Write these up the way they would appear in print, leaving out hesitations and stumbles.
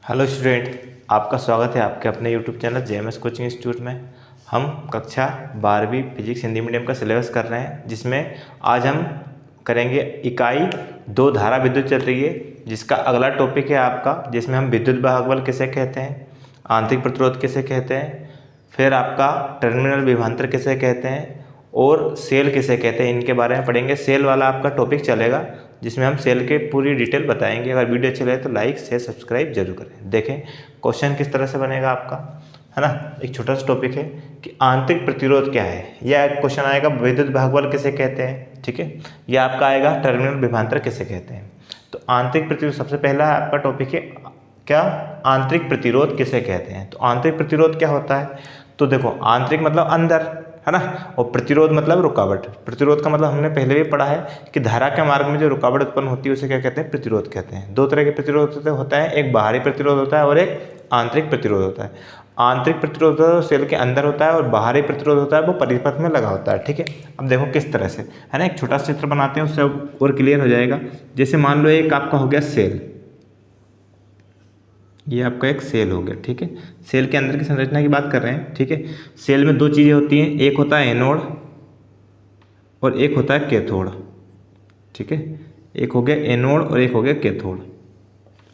Hello student, आपका स्वागत है आपके अपने YouTube channel JMS coaching institute में। हम कक्षा 12वीं फिजिक्स हिंदी मीडियम का सिलेबस कर रहे हैं, जिसमें आज हम करेंगे इकाई 2 धारा विद्युत चल रही है, जिसका अगला टॉपिक है आपका, जिसमें हम विद्युत वाहक बल किसे कहते हैं, आंतरिक प्रतिरोध किसे कहते हैं, फिर आपका टर्मिनल विभवांतर किसे कहते हैं और सेल किसे कहते हैं, इनके बारे में पढ़ेंगे। सेल वाला आपका टॉपिक चलेगा, जिसमें हम सेल के पूरी डिटेल बताएंगे। अगर वीडियो अच्छी लगे तो लाइक शेयर सब्सक्राइब जरूर करें। देखें क्वेश्चन किस तरह से बनेगा आपका, है ना। एक छोटा सा टॉपिक है कि आंतरिक प्रतिरोध क्या है, या क्वेश्चन आएगा विद्युत वाहक बल किसे कहते हैं, ठीक है, या आपका आएगा टर्मिनल विभवांतर किसे कहते हैं। तो आंतरिक प्रतिरोध सबसे पहला आपका टॉपिक है, क्या आंतरिक प्रतिरोध किसे कहते हैं। तो आंतरिक प्रतिरोध क्या होता है, तो देखो आंतरिक मतलब अंदर, है ना, और प्रतिरोध मतलब रुकावट। प्रतिरोध का मतलब हमने पहले भी पढ़ा है कि धारा के मार्ग में जो रुकावट उत्पन्न होती है उसे क्या कहते हैं, प्रतिरोध कहते हैं। दो तरह के प्रतिरोध होता है, एक बाहरी प्रतिरोध होता है और एक आंतरिक प्रतिरोध होता है। आंतरिक प्रतिरोध सेल के अंदर होता है और बाहरी प्रतिरोध होता है वो परिपथ में लगा होता है, ठीक है। अब देखो किस तरह से, है ना, एक छोटा सा चित्र बनाते हैं, उससे और क्लियर हो जाएगा। जैसे मान लो एक आपका हो गया सेल, ये आपका एक सेल हो गया, ठीक है। सेल के अंदर की संरचना की बात कर रहे हैं, ठीक है। सेल में दो चीज़ें होती हैं, एक होता है एनोड और एक होता है कैथोड, ठीक है। एक हो गया एनोड और एक हो गया कैथोड,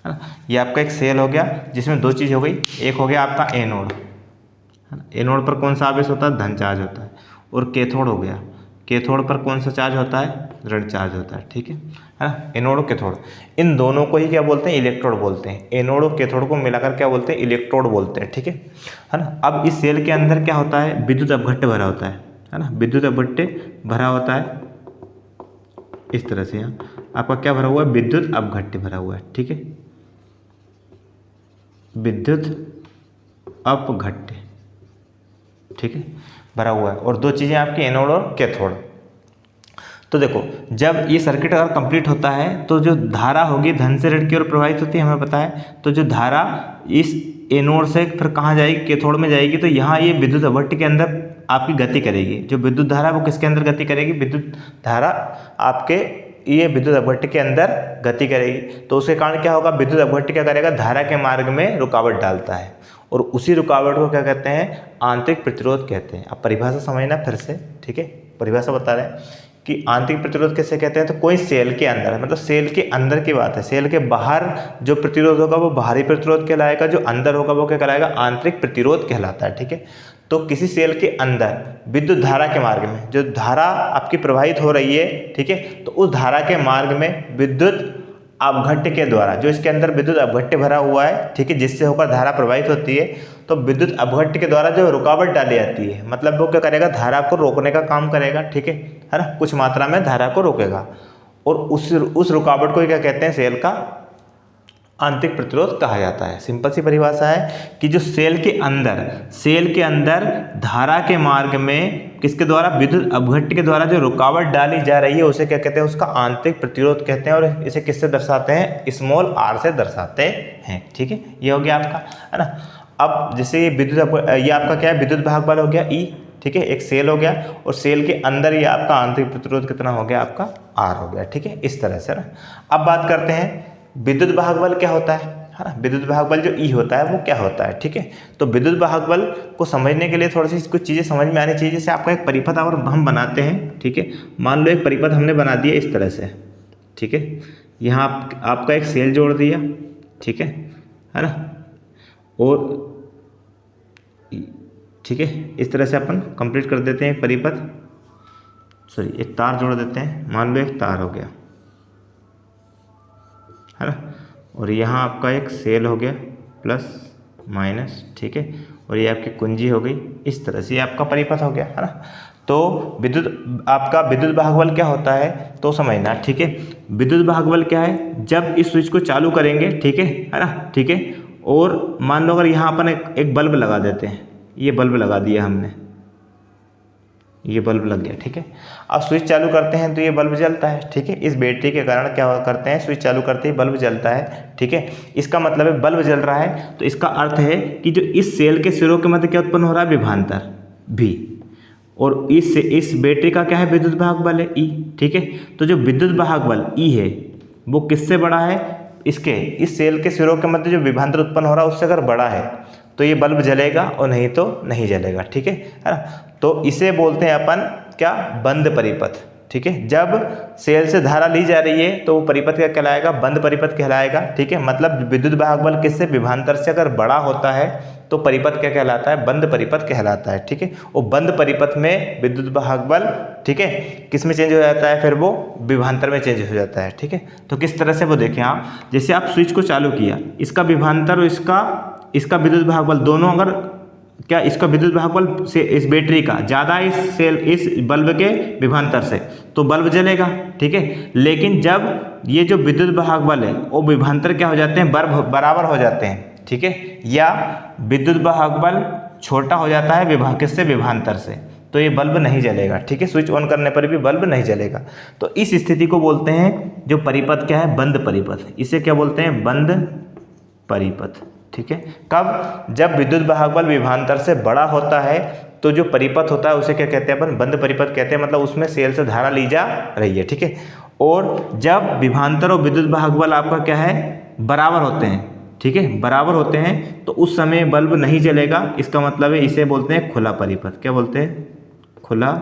है ना। ये आपका एक सेल हो गया जिसमें दो चीज़ हो गई, एक हो गया आपका एनोड, है ना। एनोड पर कौन सा आवेश होता है, धन चार्ज होता है। और कैथोड हो गया, कैथोड पर कौन सा चार्ज होता है, ऋण चार्ज होता है, ठीक है ना। एनोड और कैथोड, इन दोनों को ही क्या बोलते हैं, इलेक्ट्रोड बोलते हैं। एनोड और कैथोड को मिलाकर क्या बोलते हैं, इलेक्ट्रोड बोलते हैं, ठीक है ना। अब इस सेल के अंदर क्या होता है, विद्युत अपघट्य भरा होता है ना। विद्युत अपघट्य भरा होता है इस तरह से, यहाँ आपका क्या भरा हुआ है, विद्युत अपघट्य भरा हुआ है, ठीक है। विद्युत अपघट्य, ठीक है, भरा हुआ है। और दो चीज़ें आपकी एनोड और कैथोड। तो देखो जब ये सर्किट अगर कंप्लीट होता है तो जो धारा होगी धन से ऋण की ओर प्रवाहित होती है, हमें पता है। तो जो धारा इस एनोड से फिर कहाँ जाएगी, कैथोड में जाएगी। तो यहाँ ये विद्युत अपघट्य के अंदर आपकी गति करेगी। जो विद्युत धारा वो किसके अंदर गति करेगी, विद्युत धारा आपके ये विद्युत अपघट्य के अंदर गति करेगी। तो उसके कारण क्या होगा, विद्युत अपघट्य क्या करेगा, धारा के मार्ग में रुकावट डालता है, और उसी रुकावट को क्या कहते हैं, आंतरिक प्रतिरोध कहते हैं। अब परिभाषा समझना फिर से, ठीक है। परिभाषा बता रहे हैं कि आंतरिक प्रतिरोध किसे कहते हैं, तो कोई सेल के अंदर, मतलब सेल के अंदर की बात है। सेल के बाहर जो प्रतिरोध होगा वो बाहरी प्रतिरोध कहलाएगा, जो अंदर होगा वो क्या कहलाएगा, आंतरिक प्रतिरोध कहलाता है, ठीक है। तो किसी सेल के अंदर विद्युत धारा के मार्ग में जो धारा आपकी प्रवाहित हो रही है, ठीक है, तो उस धारा के मार्ग में विद्युत अपघट्य के द्वारा, जो इसके अंदर विद्युत अपघट्य भरा हुआ है, ठीक है, जिससे होकर धारा प्रवाहित होती है, तो विद्युत अपघट्य के द्वारा जो रुकावट डाली जाती है, मतलब वो क्या करेगा, धारा को रोकने का काम करेगा, ठीक है ना। कुछ मात्रा में धारा को रोकेगा, और उस रुकावट को क्या कहते हैं, सेल का आंतरिक प्रतिरोध कहा जाता है। सिंपल सी परिभाषा है कि जो सेल के अंदर धारा के मार्ग में किसके द्वारा, विद्युत अपघट्य के द्वारा जो रुकावट डाली जा रही है उसे क्या कहते हैं, उसका आंतरिक प्रतिरोध कहते हैं। और इसे किससे दर्शाते हैं, स्मॉल r से दर्शाते हैं, ठीक है। ये हो गया आपका, है ना। अब जैसे ये आपका क्या है, विद्युत वाहक बल हो गया E, ठीक है, एक सेल हो गया, और सेल के अंदर ये आपका आंतरिक प्रतिरोध कितना हो गया, आपका R हो गया, ठीक है, इस तरह से ना। अब बात करते हैं विद्युत वाहक बल क्या होता है ना। विद्युत वाहक बल जो E होता है वो क्या होता है, ठीक है। तो विद्युत वाहक बल को समझने के लिए थोड़ी सी कुछ चीज़ें समझ में आनी चाहिए। जैसे आपका एक परिपथ और हम बनाते हैं, ठीक है। मान लो एक परिपथ हमने बना दिया इस तरह से, ठीक है। यहाँ आपका एक सेल जोड़ दिया, ठीक है ना, और ठीक है, इस तरह से अपन कंप्लीट कर देते हैं परिपथ। सॉरी, एक तार जोड़ देते हैं, मान लो एक तार हो गया, है ना। और यहाँ आपका एक सेल हो गया प्लस माइनस, ठीक है, और ये आपकी कुंजी हो गई। इस तरह से ये आपका परिपथ हो गया, है ना। तो आपका विद्युत वाहक बल क्या होता है तो समझना, ठीक है। विद्युत वाहक बल क्या है, जब इस स्विच को चालू करेंगे, ठीक है ना, ठीक है। और मान लो अगर यहाँ अपन एक बल्ब लगा देते हैं, ये बल्ब लगा दिया हमने, ये बल्ब लग गया, ठीक है। अब स्विच चालू करते हैं तो ये बल्ब जलता है, ठीक है। इस बैटरी के कारण क्या करते हैं, स्विच चालू करते ही बल्ब जलता है, ठीक है। इसका मतलब है बल्ब जल रहा है, तो इसका अर्थ है कि जो इस सेल के सिरों के मध्य क्या उत्पन्न हो रहा है, विभवांतर भी। और इस बैटरी का क्या है, विद्युत वाहक बल है E, ठीक है। तो जो विद्युत वाहक बल E है वो किससे बड़ा है, इसके इस सेल के सिरों के मध्य जो विभवांतर उत्पन्न हो रहा है उससे अगर बड़ा है तो ये बल्ब जलेगा और नहीं तो नहीं जलेगा, ठीक है ना। तो इसे बोलते हैं अपन क्या, बंद परिपथ, ठीक है। जब सेल से धारा ली जा रही है तो वो परिपथ क्या कहलाएगा, बंद परिपथ कहलाएगा, ठीक है। मतलब विद्युत वाहक बल किससे, विभवांतर से अगर बड़ा होता है तो परिपथ क्या कहलाता है, बंद परिपथ कहलाता है, ठीक है। वो बंद परिपथ में विद्युत वाहक बल, ठीक है, किस में चेंज हो जाता है, फिर वो विभवांतर में चेंज हो जाता है, ठीक है। तो किस तरह से वो देखें आप, जैसे आप स्विच को चालू किया, इसका विभवांतर और इसका विद्युत वाहक बल दोनों अगर क्या, इसका विद्युत वाहक बल से इस बैटरी का ज़्यादा इस बल्ब के विभवांतर से, तो बल्ब जलेगा, ठीक है। लेकिन जब ये जो विद्युत वाहक बल है वो विभवांतर क्या हो जाते हैं, बराबर हो जाते हैं, ठीक है, या विद्युत वाहक बल छोटा हो जाता है किससे, विभवांतर से, तो ये बल्ब नहीं जलेगा, ठीक है। स्विच ऑन करने पर भी बल्ब नहीं जलेगा। तो इस स्थिति को बोलते हैं जो परिपथ क्या है, बंद परिपथ। इसे क्या बोलते हैं, बंद परिपथ, ठीक है। कब, जब विद्युत वाहक बल विभवांतर से बड़ा होता है तो जो परिपथ होता है उसे क्या कहते हैं अपन, बंद परिपथ कहते हैं। मतलब उसमें सेल से धारा ली जा रही है, ठीक है। और जब विभवांतर और विद्युत वाहक बल आपका क्या है, बराबर होते हैं, ठीक है, बराबर होते हैं, तो उस समय बल्ब नहीं जलेगा। इसका मतलब है इसे बोलते हैं खुला परिपथ। क्या बोलते हैं, खुला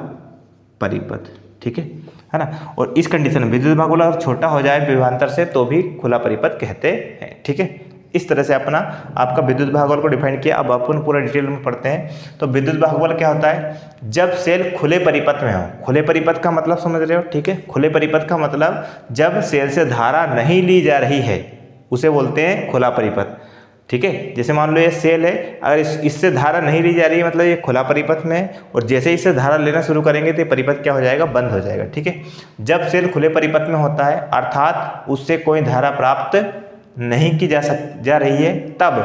परिपथ, ठीक है ना। और इस कंडीशन में विद्युत वाहक बल अगर छोटा हो जाए विभवांतर से तो भी खुला परिपथ कहते हैं, ठीक है। इस तरह से अपना आपका विद्युत वाहक बल को डिफाइन किया। अब अपन पूरा डिटेल में पढ़ते हैं। तो विद्युत वाहक बल क्या होता है, जब सेल खुले परिपथ में हो। खुले परिपथ का मतलब समझ रहे हो, ठीक है। खुले परिपथ का मतलब जब सेल से धारा नहीं ली जा रही है उसे बोलते हैं खुला परिपथ, ठीक है। जैसे मान लो ये सेल है, अगर इससे धारा नहीं ली जा रही है मतलब ये खुला परिपथ में है, और जैसे इससे धारा लेना शुरू करेंगे तो ये परिपथ क्या हो जाएगा, बंद हो जाएगा, ठीक है। जब सेल खुले परिपथ में होता है अर्थात उससे कोई धारा प्राप्त नहीं की जा रही है, तब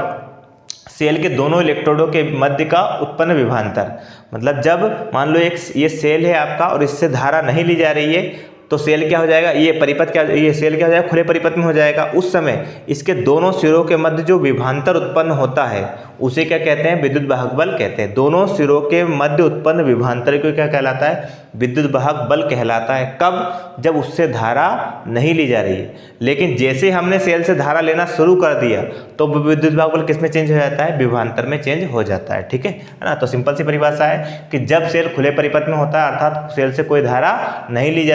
सेल के दोनों इलेक्ट्रोडों के मध्य का उत्पन्न विभवांतर, मतलब जब मान लो ये सेल है आपका और इससे धारा नहीं ली जा रही है तो सेल क्या हो जाएगा, ये परिपथ क्या, ये सेल क्या हो जाएगा, खुले परिपथ में हो जाएगा। उस समय इसके दोनों सिरों के मध्य जो विभवांतर उत्पन्न होता है उसे क्या कहते हैं, विद्युत वाहक बल कहते हैं। दोनों सिरों के मध्य उत्पन्न विभवांतर को क्या कहलाता है, विद्युत वाहक बल कहलाता है। कब, जब उससे धारा नहीं ली जा रही है। लेकिन जैसे हमने सेल से धारा लेना शुरू कर दिया तो विद्युत वाहक बल किस में चेंज हो जाता है, विभवांतर में चेंज हो जाता है, ठीक है ना। तो सिंपल सी परिभाषा है कि जब सेल खुले परिपथ में होता है अर्थात सेल से कोई धारा नहीं ली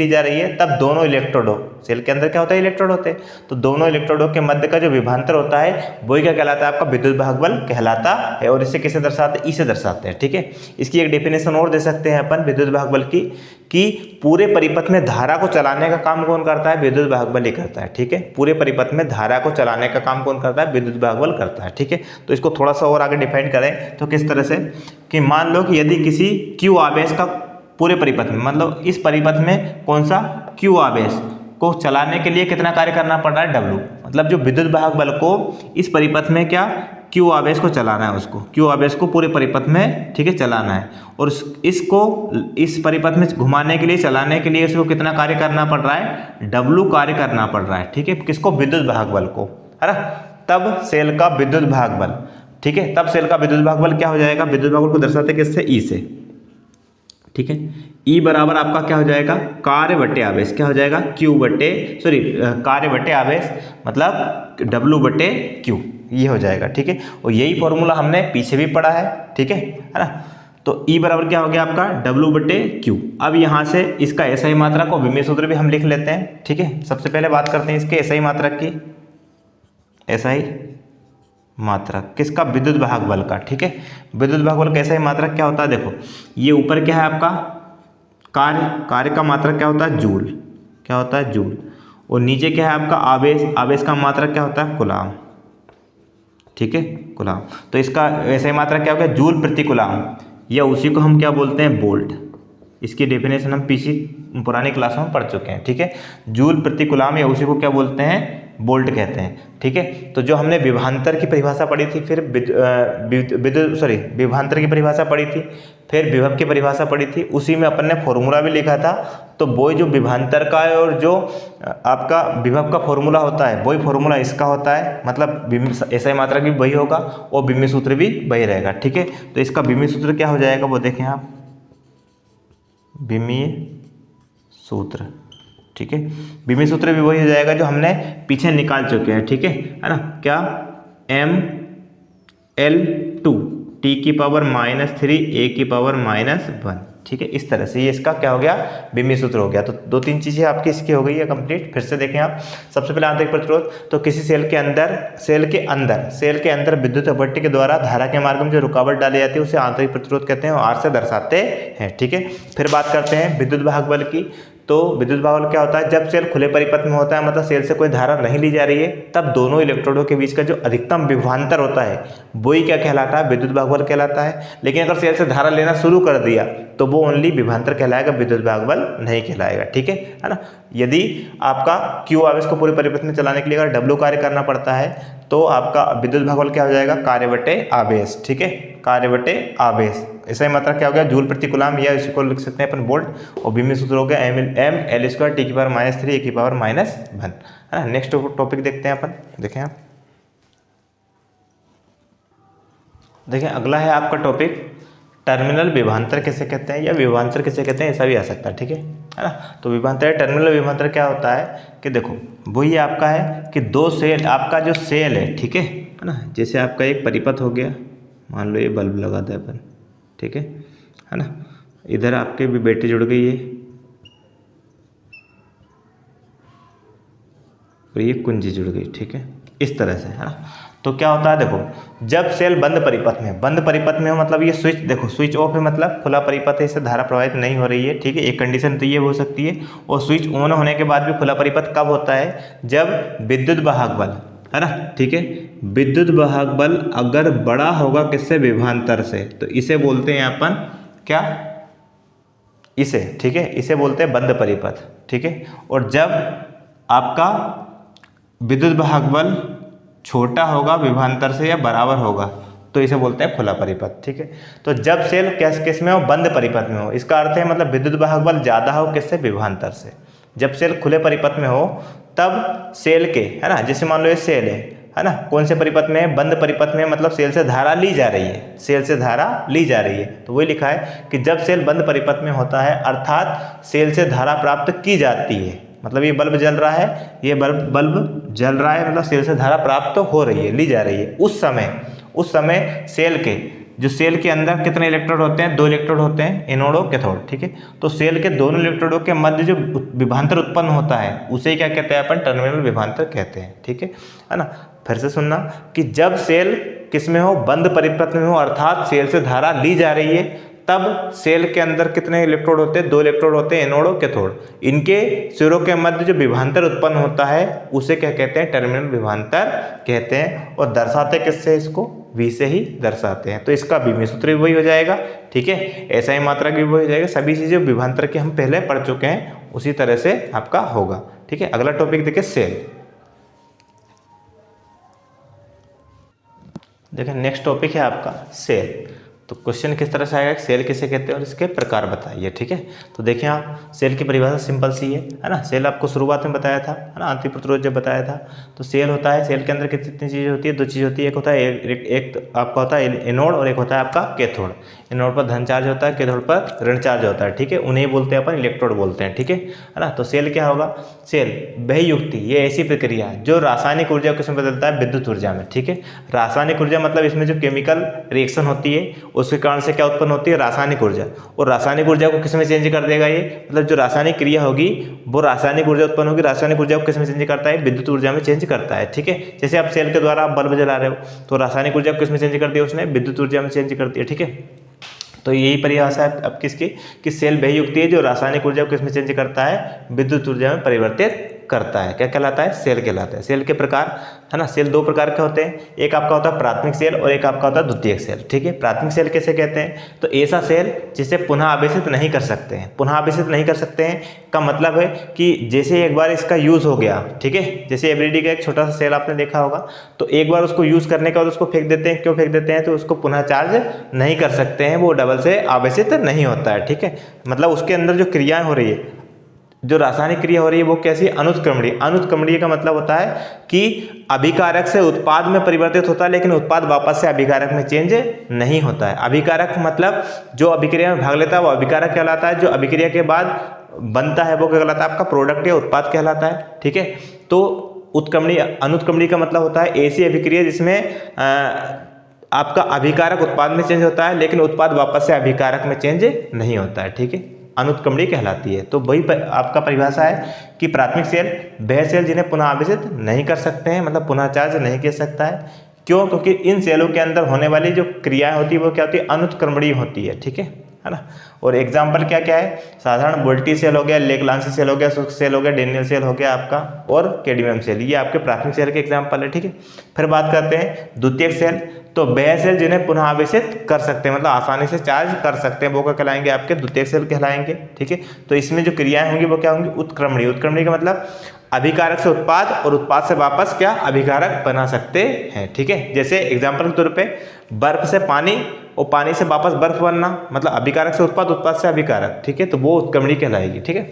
जा रही है, तब दोनों इलेक्ट्रोडों, सेल के अंदर क्या होता है, इलेक्ट्रोड होते हैं, तो दोनों इलेक्ट्रोडों के मध्य का जो विभवांतर होता है वही क्या कहलाता है, आपका विद्युत वाहक बल कहलाता है। और इसे किसे दर्शाते हैं, ई से दर्शाते हैं, ठीक है। इसकी एक डेफिनेशन और दे सकते हैं अपन विद्युत वाहक बल की, कि पूरे परिपथ में धारा को चलाने का काम कौन करता है, विद्युत वाहक बल ही करता है, ठीक है। पूरे परिपथ में धारा को चलाने का काम कौन करता है, विद्युत वाहक बल करता है, ठीक है। तो इसको थोड़ा सा और आगे डिफाइन करें तो किस तरह से, कि मान लो कि यदि किसी क्यू आवेश का पूरे परिपथ में, मतलब इस परिपथ में कौन सा, क्यू आवेश को चलाने के लिए कितना कार्य करना पड़ रहा है, डब्ल्यू, मतलब जो विद्युत वाहक बल को इस परिपथ में क्या, क्यू आवेश को चलाना है, उसको क्यू आवेश को पूरे परिपथ में, ठीक है, चलाना है। और इसको इस परिपथ में घुमाने के लिए, चलाने के लिए इसको कितना कार्य करना पड़ रहा है, डब्ल्यू कार्य करना पड़ रहा है, ठीक है। किसको, विद्युत वाहक बल को, है ना। तब सेल का विद्युत वाहक बल, ठीक है, तब सेल का विद्युत वाहक बल क्या हो जाएगा, विद्युत वाहक बल को दर्शाते किससे, ई से, ठीक है। ई बराबर आपका क्या हो जाएगा, कार्य बटे आवेश, क्या हो जाएगा, कार्य बटे आवेश, मतलब डब्ल्यू बटे क्यू, ये हो जाएगा, ठीक है। और यही फॉर्मूला हमने पीछे भी पढ़ा है, ठीक है ना। तो ई बराबर क्या हो गया आपका, डब्ल्यू बटे क्यू। अब यहाँ से इसका एसआई मात्रक और विमीय सूत्र भी हम लिख लेते हैं, ठीक है। सबसे पहले बात करते हैं इसके एसआई मात्रक की, एसआई मात्रक किसका, विद्युत वाहक बल का, ठीक है। विद्युत वाहक बल का एसआई मात्रक क्या होता है, देखो ये ऊपर क्या है आपका कार्य का मात्रक क्या होता है, जूल, क्या होता है, जूल। और नीचे क्या है आपका आवेश का मात्रक क्या होता है, कूलाम, ठीक है, कूलाम। तो इसका एसआई मात्रक क्या हो गया, जूल प्रति कूलाम, या उसी को हम क्या बोलते हैं, वोल्ट। इसकी डेफिनेशन हम पीछे पुरानी क्लासों में पढ़ चुके हैं, ठीक है। जूल प्रति कूलाम, या उसी को क्या बोलते हैं, वोल्ट कहते हैं, ठीक है। तो जो हमने विभवांतर की परिभाषा पढ़ी थी, फिर विभवांतर की परिभाषा पढ़ी थी, फिर विभव की परिभाषा पढ़ी थी, उसी में अपन ने फॉर्मूला भी लिखा था। तो वही जो विभवांतर का है और जो आपका विभव का फॉर्मूला होता है वही फॉर्मूला इसका होता है, मतलब एसआई मात्रक भी वही होगा और विमीय सूत्र भी वही रहेगा, ठीक है। तो इसका विमीय सूत्र क्या हो जाएगा, वो देखें आप, विमीय सूत्र, ठीक है। बीमी सूत्र भी वही हो जाएगा जो हमने पीछे निकाल चुके हैं, ठीक है ना। क्या ML2 t की पावर -3 a की पावर -1, ठीक है। इस तरह से ये इसका क्या हो गया, बीमी सूत्र हो गया। तो 2-3 चीज़ें आपकी इसकी हो गई है कंप्लीट। फिर से देखें आप, सबसे पहले आंतरिक प्रतिरोध, तो किसी सेल के अंदर विद्युत अपवर्तक के द्वारा धारा के मार्ग में जो रुकावट डाली जाती है उसे आंतरिक प्रतिरोध कहते हैं और R से दर्शाते हैं, ठीक है। फिर बात करते हैं विद्युत वाहक बल की। तो विद्युत वाहक बल क्या होता है, जब सेल खुले परिपथ में होता है, मतलब सेल से कोई धारा नहीं ली जा रही है, तब दोनों इलेक्ट्रोडों के बीच का जो अधिकतम विभवांतर होता है वही क्या कहलाता है, विद्युत वाहक बल कहलाता है। लेकिन अगर सेल से धारा लेना शुरू कर दिया तो वो ओनली विभवांतर कहलाएगा, विद्युत वाहक बल नहीं कहलाएगा, ठीक है ना। यदि आपका Q आवेश को पूरे परिपथ में चलाने के लिए अगर W कार्य करना पड़ता है तो आपका विद्युत वाहक बल क्या हो जाएगा, कार्य बटे आवेश, ठीक है, कार्य बटे आवेश। ऐसा ही मात्रा क्या हो गया, जूल प्रति कूलम, या इसी को लिख सकते हैं अपन वोल्ट। और बीमी सूत्र हो गया ML2 t की पावर -3 a की पावर -1, है ना। नेक्स्ट टॉपिक देखते हैं अपन, देखें आप, देखें अगला है आपका टॉपिक टर्मिनल विभवांतर किसे कहते हैं या विभवांतर किसे कहते हैं, ऐसा भी आ सकता है, ठीक है ना। तो विभवांतर, टर्मिनल विभवांतर क्या होता है कि देखो वही आपका है कि दो सेल, आपका जो सेल है, ठीक है ना। जैसे आपका एक परिपथ हो गया, मान लो ये बल्ब लगाता है अपन, ठीक है ना। इधर आपके भी बैटरी जुड़ गई है और ये कुंजी जुड़ गई, ठीक है, इस तरह से, है ना। तो क्या होता है, देखो जब सेल बंद परिपथ में हो, मतलब ये स्विच, देखो स्विच ऑफ है मतलब खुला परिपथ है, इससे धारा प्रवाहित नहीं हो रही है, ठीक है। एक कंडीशन तो ये हो सकती है। और स्विच ऑन होने के बाद भी खुला परिपथ कब होता है, जब विद्युत वाहक बल, है ना, ठीक है, विद्युत वाहक बल अगर बड़ा होगा किससे, विभवांतर से, तो इसे बोलते हैं अपन क्या, इसे, ठीक है, इसे बोलते हैं बंद परिपथ, ठीक है। और जब आपका विद्युत वाहक बल छोटा होगा विभवांतर से या बराबर होगा तो इसे बोलते हैं खुला परिपथ, ठीक है। तो जब सेल किस में हो, बंद परिपथ में हो, इसका अर्थ है मतलब विद्युत वाहक बल ज़्यादा हो किससे, विभवांतर से। जब सेल खुले परिपथ में हो तब सेल के, है ना, जैसे मान लो ये सेल है ना, कौन से परिपथ में है, बंद परिपथ में, मतलब सेल से धारा ली जा रही है, सेल से धारा ली जा रही है। तो वही लिखा है कि जब सेल बंद परिपथ में होता है अर्थात सेल से धारा प्राप्त की जाती है, मतलब ये बल्ब जल रहा है, ये बल्ब जल रहा है, मतलब सेल से धारा प्राप्त तो हो रही है, ली जा रही है। उस समय सेल के अंदर कितने इलेक्ट्रोड होते हैं, 2 इलेक्ट्रोड होते हैं, एनोड और कैथोड, ठीक है। तो सेल के दोनों इलेक्ट्रोडों के मध्य जो विभवांतर उत्पन्न होता है उसे क्या कहते हैं अपन, टर्मिनल विभवांतर कहते हैं, ठीक है ना। फिर से सुनना कि जब सेल किस में हो, बंद परिपथ में हो, अर्थात सेल से धारा ली जा रही है, तब सेल के अंदर कितने इलेक्ट्रोड होते हैं, 2 इलेक्ट्रोड होते हैं, एनोड और कैथोड। इनके सिरों के मध्य जो विभवांतर उत्पन्न होता है उसे क्या कहते हैं, टर्मिनल विभवांतर कहते हैं। और दर्शाते किससे, इसको V से ही दर्शाते हैं। तो इसका बीमी सूत्र भी वही हो जाएगा, ठीक है, ऐसा ही मात्रा भी वही हो जाएगा। सभी चीज़ें विभवांतर के हम पहले पढ़ चुके हैं, उसी तरह से आपका होगा, ठीक है। अगला टॉपिक देखिए सेल, देखिए नेक्स्ट टॉपिक है आपका सेल। तो क्वेश्चन किस तरह से आएगा, सेल किसे कहते हैं और इसके प्रकार बताइए, ठीक है। तो देखिए आप, सेल की परिभाषा सिंपल सी है ना। सेल आपको शुरुआत में बताया था, है ना, आंतरिक प्रतिरोध जब बताया था। तो सेल होता है, सेल के अंदर कितनी चीज़ें होती है, 2 चीज़ होती है। एक होता है एक आपका होता है एनोड और एक होता है आपका कैथोड। एनोड पर धन चार्ज होता है, कैथोड पर ऋण चार्ज होता है, ठीक है, उन्हें बोलते हैं अपन इलेक्ट्रोड बोलते हैं, ठीक है ना। तो सेल क्या होगा, सेल वह युक्ति, ये ऐसी प्रक्रिया जो रासायनिक ऊर्जा को किसमें बदलता है, विद्युत ऊर्जा में, ठीक है। रासायनिक ऊर्जा मतलब इसमें जो केमिकल रिएक्शन होती है उसके कारण से क्या उत्पन्न होती है, रासायनिक ऊर्जा। और रासायनिक ऊर्जा को किस में चेंज कर देगा ये, मतलब जो रासायनिक क्रिया होगी वो रासायनिक ऊर्जा उत्पन्न होगी, रासायनिक ऊर्जा को किस में चेंज करता है, विद्युत ऊर्जा में चेंज करता है, ठीक है। जैसे आप सेल के द्वारा आप बल्ब जला रहे हो तो रासायनिक ऊर्जा को किस में चेंज कर दिया उसने, विद्युत ऊर्जा में चेंज कर दिया, ठीक है। तो यही परिभाषा है अब किसकी, कि सेल वह युक्ति है जो रासायनिक ऊर्जा को किस में चेंज करता है, विद्युत ऊर्जा में परिवर्तित करता है। क्या कहलाता है, सेल कहलाता है। सेल के प्रकार, है ना, सेल 2 प्रकार के होते हैं, एक आपका होता है प्राथमिक सेल और एक आपका होता है द्वितीयक सेल, ठीक है। प्राथमिक सेल कैसे कहते हैं, तो ऐसा सेल जिसे पुनः आवेशित नहीं कर सकते हैं। पुनः आवेशित नहीं कर सकते हैं का मतलब है कि जैसे एक बार इसका यूज़ हो गया, ठीक है, जैसे एलईडी का एक छोटा सा सेल आपने देखा होगा, तो एक बार उसको यूज़ करने के बाद उसको फेंक देते हैं। क्यों फेंक देते हैं, तो उसको पुनः चार्ज नहीं कर सकते हैं, वो डबल से आवेशित नहीं होता है, ठीक है। मतलब उसके अंदर जो क्रियाएं हो रही है, जो रासायनिक क्रिया हो रही है वो कैसी, अनुत्क्रमणीय। अनुत्क्रमणीय का मतलब होता है कि अभिकारक से उत्पाद में परिवर्तित होता है लेकिन उत्पाद वापस से अभिकारक में चेंज नहीं होता है। अभिकारक मतलब जो अभिक्रिया में भाग लेता है वो अभिकारक कहलाता है, जो अभिक्रिया के बाद बनता है वो क्या कहलाता है, आपका प्रोडक्ट या उत्पाद कहलाता है। ठीक है, तो उत्क्रमणीय अनुत्क्रमणीय का मतलब होता है ऐसी अभिक्रिया जिसमें आपका अभिकारक उत्पाद में चेंज होता है लेकिन उत्पाद वापस से अभिकारक में चेंज नहीं होता है। ठीक है, अनुत्क्रमणीय कहलाती है। तो वही आपका परिभाषा है कि प्राथमिक सेल वह सेल जिन्हें पुनः आवेशित नहीं कर सकते हैं, मतलब पुनः चार्ज नहीं किया सकता है। क्यों? क्योंकि इन सेलों के अंदर होने वाली जो क्रियाएं होती है वो क्या होती है, अनुत्क्रमणीय होती है। ठीक है ना। और एग्जाम्पल क्या क्या है, साधारण बोल्टी सेल हो गया, लेकलांसी सेल हो गया, शुष्क सेल हो गया, डेनियल सेल हो गया आपका, और कैडमियम सेल, ये आपके प्राथमिक सेल के एग्जाम्पल है। ठीक है, फिर बात करते हैं द्वितीयक सेल। तो वह सेल जिन्हें पुनः आवेशित कर सकते हैं, मतलब आसानी से चार्ज कर सकते हैं, वो क्या कहलाएंगे, आपके द्वितीयक सेल कहलाएंगे। ठीक है, तो इसमें जो क्रियाएं होंगी वो क्या होंगी, उत्क्रमणीय। उत्क्रमणीय का मतलब अभिकारक से उत्पाद और उत्पाद से वापस क्या अभिकारक बना सकते हैं। ठीक है, जैसे एग्जाम्पल के तौर पे बर्फ से पानी और पानी से वापस बर्फ बनना, मतलब अभिकारक से उत्पाद, उत्पाद से अभिकारक। ठीक है, तो वो उत्क्रमणीय कहलाएगी। ठीक है,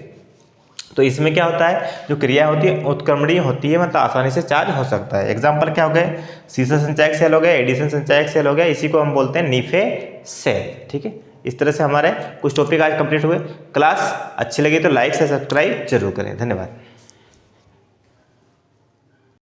तो इसमें क्या होता है, जो क्रिया होती है उत्क्रमणीय होती है, मतलब आसानी से चार्ज हो सकता है। एग्जाम्पल क्या हो गए, सीसा संचायक सेल हो गया, एडिशन संचायक सेल हो गया, इसी को हम बोलते हैं नीफे सेल। ठीक है, इस तरह से हमारे कुछ टॉपिक आज कंप्लीट हुए। क्लास अच्छी लगी तो लाइक से सब्सक्राइब जरूर करें। धन्यवाद।